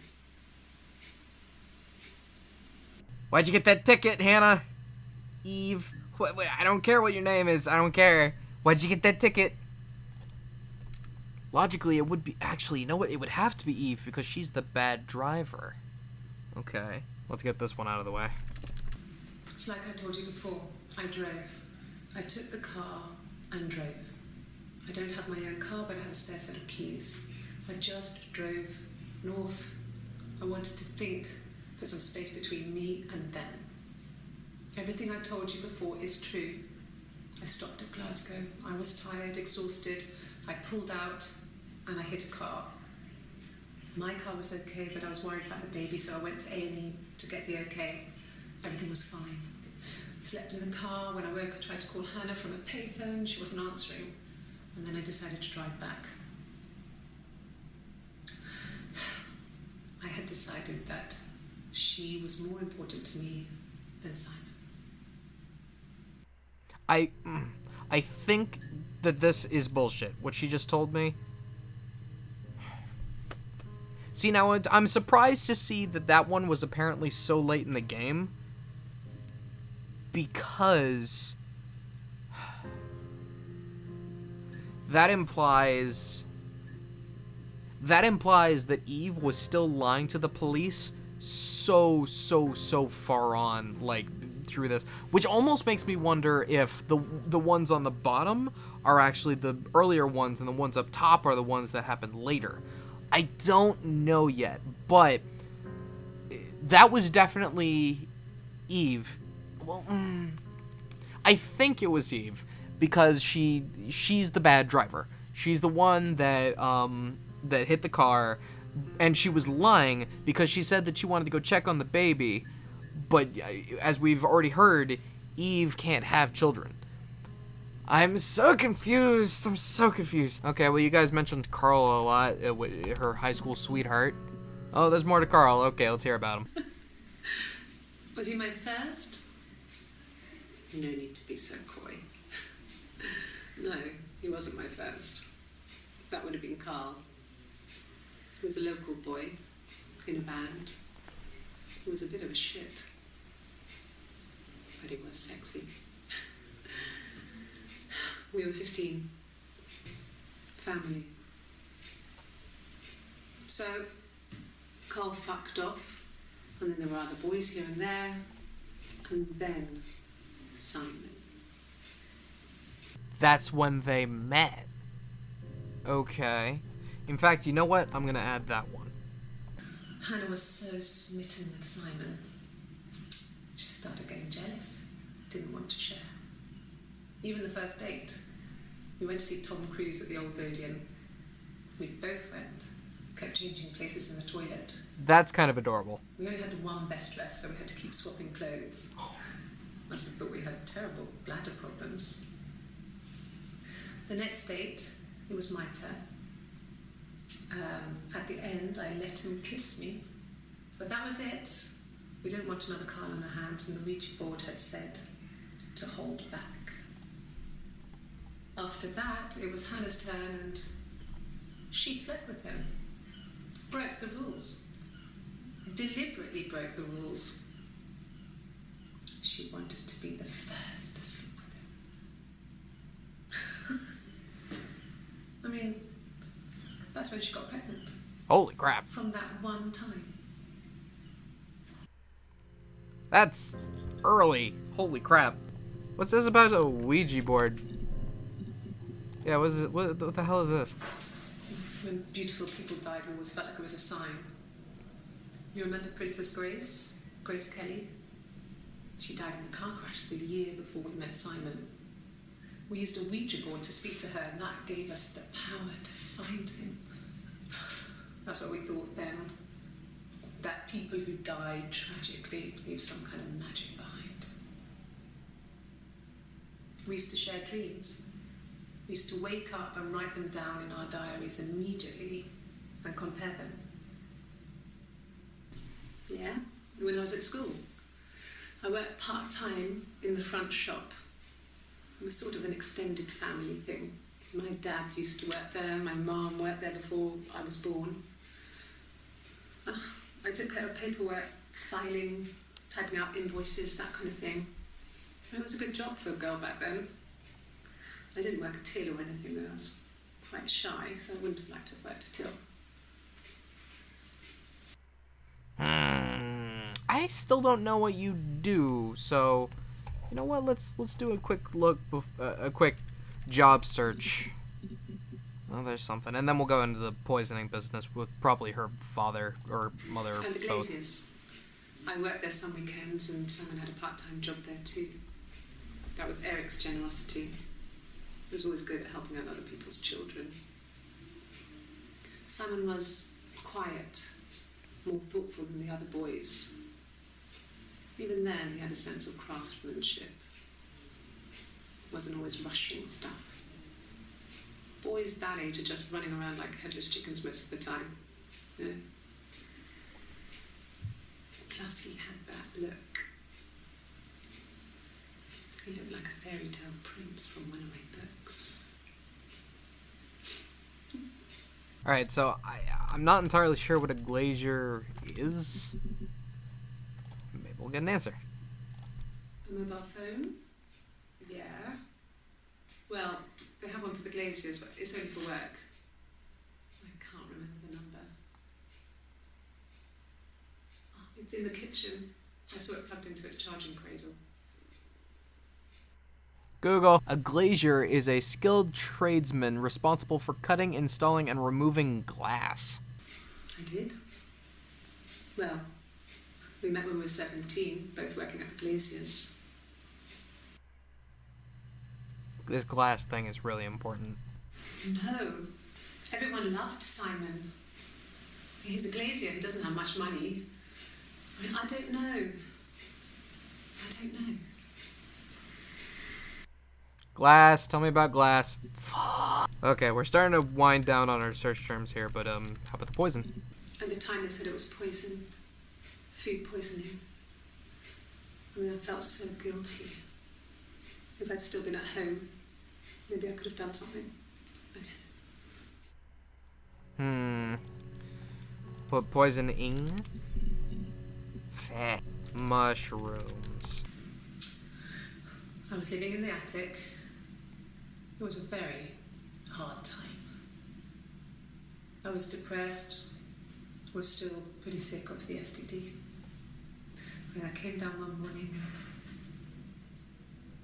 Why'd you get that ticket, Hannah? Eve? I don't care what your name is. I don't care. Why'd you get that ticket? Logically, it would be... Actually, you know what? It would have to be Eve because she's the bad driver. Okay. Let's get this one out of the way. It's like I told you before. I drove. I took the car and drove. I don't have my own car, but I have a spare set of keys. I just drove north. I wanted to think, put some space between me and them. Everything I told you before is true. I stopped at Glasgow. I was tired, exhausted. I pulled out and I hit a car. My car was okay, but I was worried about the baby, so I went to A&E to get the okay. Everything was fine. Slept in the car. When I woke, I tried to call Hannah from a payphone. She wasn't answering. And then I decided to drive back. I had decided that she was more important to me than Simon. I think that this is bullshit, what she just told me. See, now, I'm surprised to see that that one was apparently so late in the game. Because... That implies that Eve was still lying to the police so far on, like, through this, which almost makes me wonder if the ones on the bottom are actually the earlier ones and the ones up top are the ones that happened later. I don't know yet, but that was definitely Eve. Well, I think it was Eve because she's the bad driver. She's the one that that hit the car, and she was lying because she said that she wanted to go check on the baby. But as we've already heard, Eve can't have children. I'm so confused. Okay, well, you guys mentioned Carl a lot, her high school sweetheart. Oh, there's more to Carl. Okay, let's hear about him. Was he my first? No need to be so coy. No, he wasn't my first. That would have been Carl. He was a local boy in a band. He was a bit of a shit. But he was sexy. We were 15. Family. So, Carl fucked off, and then there were other boys here and there, and then Simon. That's when they met. Okay. In fact, you know what? I'm gonna add that one. Hannah was so smitten with Simon. She started getting jealous. Didn't want to share. Even the first date. We went to see Tom Cruise at the Old Odeon. We both went. Kept changing places in the toilet. That's kind of adorable. We only had one best dress, so we had to keep swapping clothes. Must have thought we had terrible bladder problems. The next date, it was my turn. At the end, I let him kiss me. But that was it. We didn't want another Carl on our hands, and the Ouija board had said to hold back. After that, it was Hannah's turn, and she slept with him. Broke the rules. Deliberately broke the rules. She wanted to be the first to sleep with him. I mean, That's when she got pregnant. Holy crap. From that one time. That's early. Holy crap. What's this about a Ouija board? Yeah, what is it? What the hell is this? When beautiful people died, we always felt like it was a sign. You remember Princess Grace? Grace Kelly? She died in a car crash the year before we met Simon. We used a Ouija board to speak to her, and that gave us the power to find him. That's what we thought then. That people who died tragically leave some kind of magic behind. We used to share dreams. We used to wake up and write them down in our diaries immediately and compare them. Yeah, when I was at school. I worked part-time in the front shop. It was sort of an extended family thing. My dad used to work there, my mum worked there before I was born. I took care of paperwork, filing, typing out invoices, that kind of thing. It was a good job for a girl back then. I didn't work a till or anything, though. I was quite shy, so I wouldn't have liked to have worked a till. I still don't know what you do, so you know what? Let's do a quick look, a quick job search. Oh, there's something, and then we'll go into the poisoning business with probably her father or mother, And the both. Glaziers. I worked there some weekends, and Simon had a part-time job there too. That was Eric's generosity. He was always good at helping out other people's children. Simon was quiet, more thoughtful than the other boys. Even then, he had a sense of craftsmanship. Wasn't always rushing stuff. Boys that age are just running around like headless chickens most of the time. You know? Plus, he had that look. He looked like a fairy tale prince from one of my books. Alright, so I'm not entirely sure what a glazier is. Maybe we'll get an answer. A mobile phone? Yeah. Well, they have one for the Glaziers, but it's only for work. I can't remember the number. Oh, it's in the kitchen. I saw it plugged into its charging cradle. Google. A glazier is a skilled tradesman responsible for cutting, installing, and removing glass. I did. Well, we met when we were 17, both working at the Glaziers. This glass thing is really important. No. Everyone loved Simon. He's a glazier. He doesn't have much money. I mean, I don't know. I don't know. Glass. Tell me about glass. Okay, we're starting to wind down on our search terms here, but how about the poison? At the time they said it was poison. Food poisoning. I mean, I felt so guilty. If I'd still been at home, maybe I could have done something. I don't know. Put poisoning. Fat mushrooms. I was living in the attic. It was a very hard time. I was depressed. Was still pretty sick of the STD. And I came down one morning and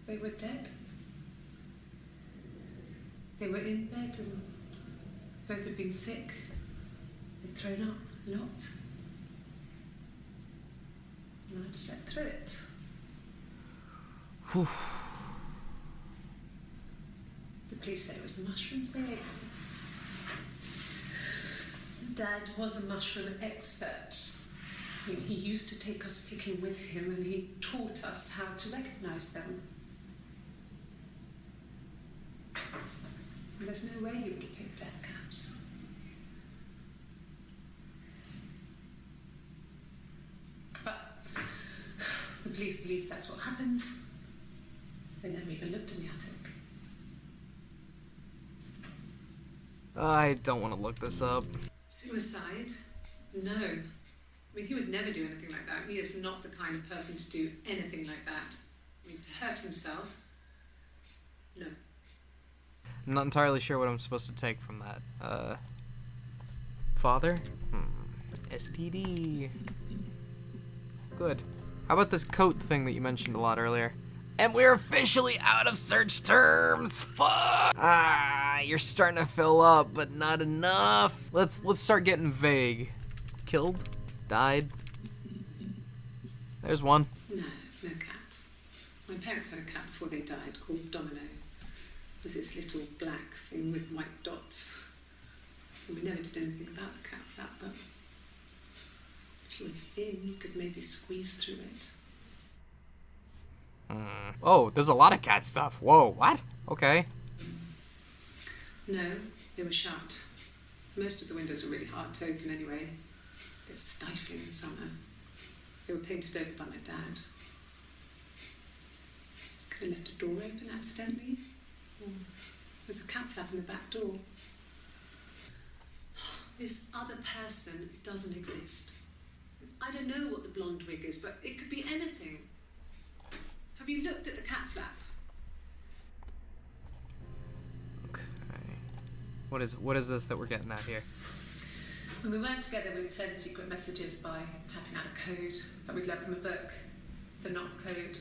they were dead. They were in bed and both had been sick. They'd thrown up a lot. And I'd slept through it. Whew. The police said it was the mushrooms they ate. Dad was a mushroom expert. I mean, he used to take us picking with him and he taught us how to recognise them. And there's no way he would have picked death caps. But the police believe that's what happened. They never even looked in the attic. I don't want to look this up. Suicide? No. I mean, he would never do anything like that. He is not the kind of person to do anything like that. I mean, to hurt himself? No. I'm not entirely sure what I'm supposed to take from that. Father? STD. Good. How about this coat thing that you mentioned a lot earlier? And we're officially out of search terms. Fuck. You're starting to fill up, but not enough. Let's start getting vague. Killed? Died? There's one. No, no cat. My parents had a cat before they died called Domino. It was this little black thing with white dots. And we never did anything about the cat flap, but if you were thin, you could maybe squeeze through it. Oh, there's a lot of cat stuff. Whoa, what? Okay. No, they were shut. Most of the windows were really hard to open anyway. They're stifling in summer. They were painted over by my dad. Could have left a door open accidentally. Or there's a cat flap in the back door. This other person doesn't exist. I don't know what the blonde wig is, but it could be anything. Have you looked at the cat flap? Okay. What is this that we're getting at here? When we weren't together, we'd send secret messages by tapping out a code that we'd learned from a book. The knock code.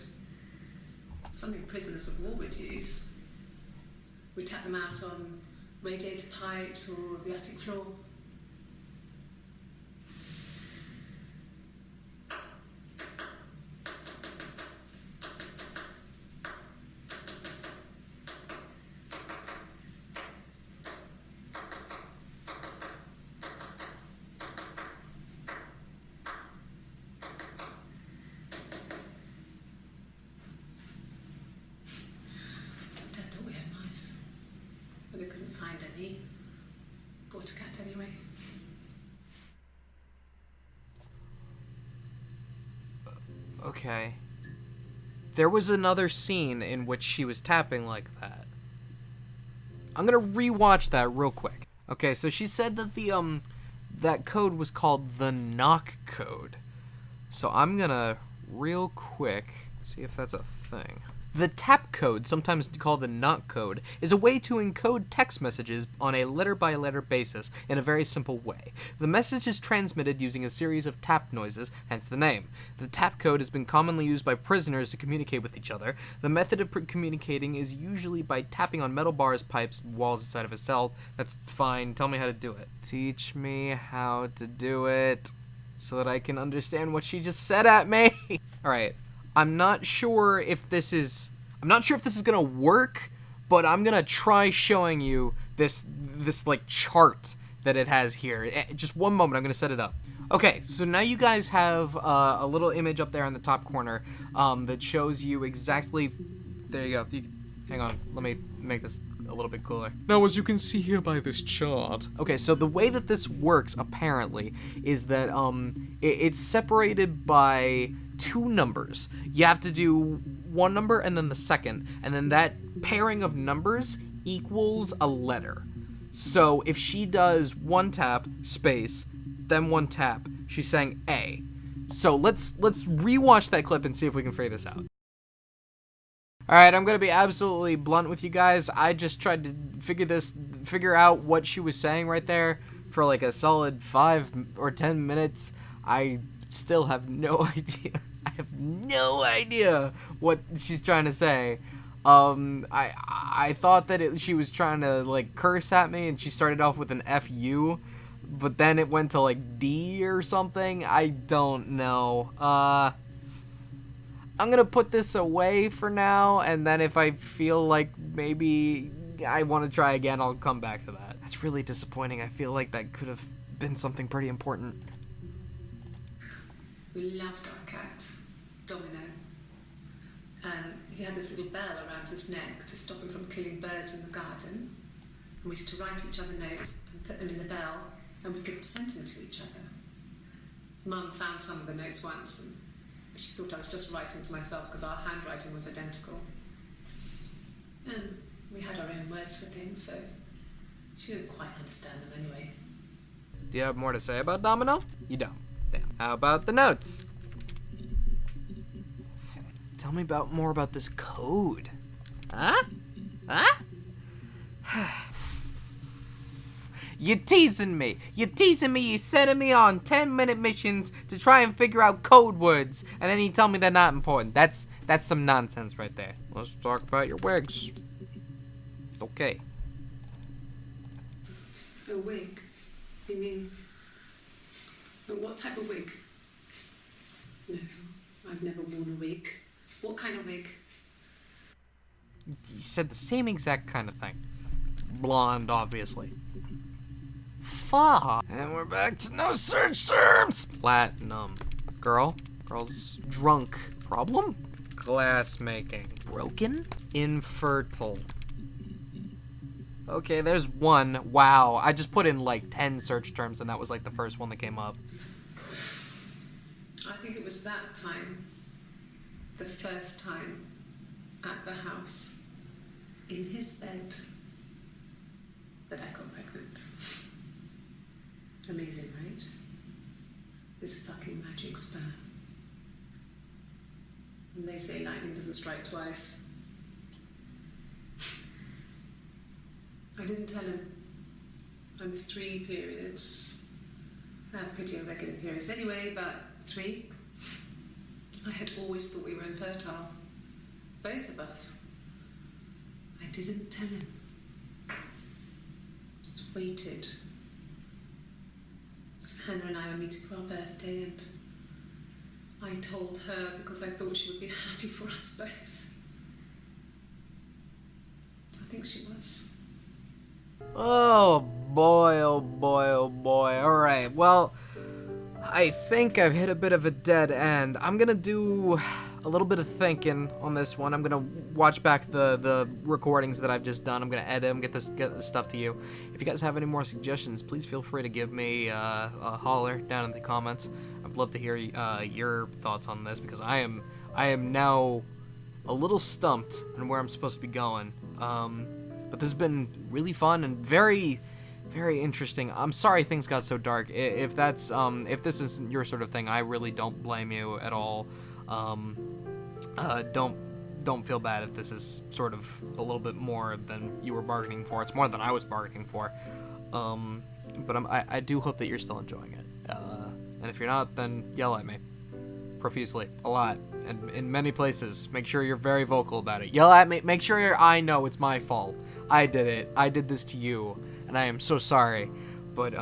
Something prisoners of war would use. We'd tap them out on radiator pipes or the attic floor. Dad thought we had mice, but they couldn't find any. Bought a cat anyway. Okay. There was another scene in which she was tapping like that. I'm gonna rewatch that real quick. Okay, so she said that that code was called the knock code. So I'm gonna real quick see if that's a thing. The tap code, sometimes called the knock code, is a way to encode text messages on a letter-by-letter basis in a very simple way. The message is transmitted using a series of tap noises, hence the name. The tap code has been commonly used by prisoners to communicate with each other. The method of communicating is usually by tapping on metal bars, pipes, walls inside of a cell. That's fine. Tell me how to do it. Teach me how to do it so that I can understand what she just said at me. All right. I'm not sure if this is gonna work, but I'm gonna try showing you this like chart that it has here. Just one moment, I'm gonna set it up. Okay, so now you guys have a little image up there in the top corner that shows you exactly. There you go. Hang on, let me make this a little bit cooler. Now, as you can see here by this chart. Okay, so the way that this works apparently is that it's separated by two numbers. You have to do one number and then the second, and then that pairing of numbers equals a letter. So if she does one tap, space, then one tap, she's saying A. So let's rewatch that clip and see if we can figure this out. Alright, I'm gonna be absolutely blunt with you guys. I just tried to figure out what she was saying right there for like a solid 5 or 10 minutes. I still have no idea. I have no idea what she's trying to say. I thought that she was trying to like curse at me, and she started off with an FU, but then it went to like D or something. I don't know. I'm gonna put this away for now, and then if I feel like maybe I want to try again, I'll come back to that. That's really disappointing. I feel like that could have been something pretty important. We loved our cat, Domino. He had this little bell around his neck to stop him from killing birds in the garden. And we used to write each other notes and put them in the bell, and we could send them to each other. Mum found some of the notes once, and she thought I was just writing to myself because our handwriting was identical. And we had our own words for things, so she didn't quite understand them anyway. Do you have more to say about Domino? You don't. Damn. How about the notes? Tell me more about this code. Huh? Huh? You teasing me. You teasing me. You sending me on 10-minute missions to try and figure out code words, and then you tell me they're not important. That's some nonsense right there. Let's talk about your wigs. Okay. A wig? You mean... But what type of wig? No, I've never worn a wig. What kind of wig? You said the same exact kind of thing. Blonde, obviously. Fuck. And we're back to no search terms. Platinum. Girl. Girl's drunk. Problem? Glass making. Broken? Infertile. Okay, there's one. Wow. I just put in like 10 search terms and that was like the first one that came up. I think it was that time, the first time, at the house, in his bed, that I got pregnant. Amazing, right? This fucking magic sperm. And they say lightning doesn't strike twice. I didn't tell him. I missed 3 periods. I had pretty irregular periods anyway, but 3. I had always thought we were infertile. Both of us. I didn't tell him. Just waited. So Hannah and I were meeting for our birthday, and I told her because I thought she would be happy for us both. I think she was. Oh boy, oh boy, oh boy. Alright, well, I think I've hit a bit of a dead end. I'm gonna do a little bit of thinking on this one. I'm gonna watch back the recordings that I've just done. I'm gonna edit them, get this stuff to you. If you guys have any more suggestions, please feel free to give me a holler down in the comments. I'd love to hear your thoughts on this because I am now a little stumped on where I'm supposed to be going. But this has been really fun and very, very interesting. I'm sorry things got so dark. If that's if this isn't your sort of thing, I really don't blame you at all. Don't feel bad if this is sort of a little bit more than you were bargaining for. It's more than I was bargaining for. But I do hope that you're still enjoying it. And if you're not, then yell at me profusely, a lot, and in many places. Make sure you're very vocal about it. Yell at me. Make sure I know it's my fault. I did it. I did this to you, and I am so sorry. But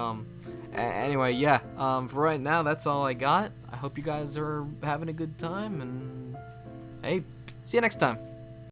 anyway, yeah. For right now, that's all I got. I hope you guys are having a good time, and hey, see you next time.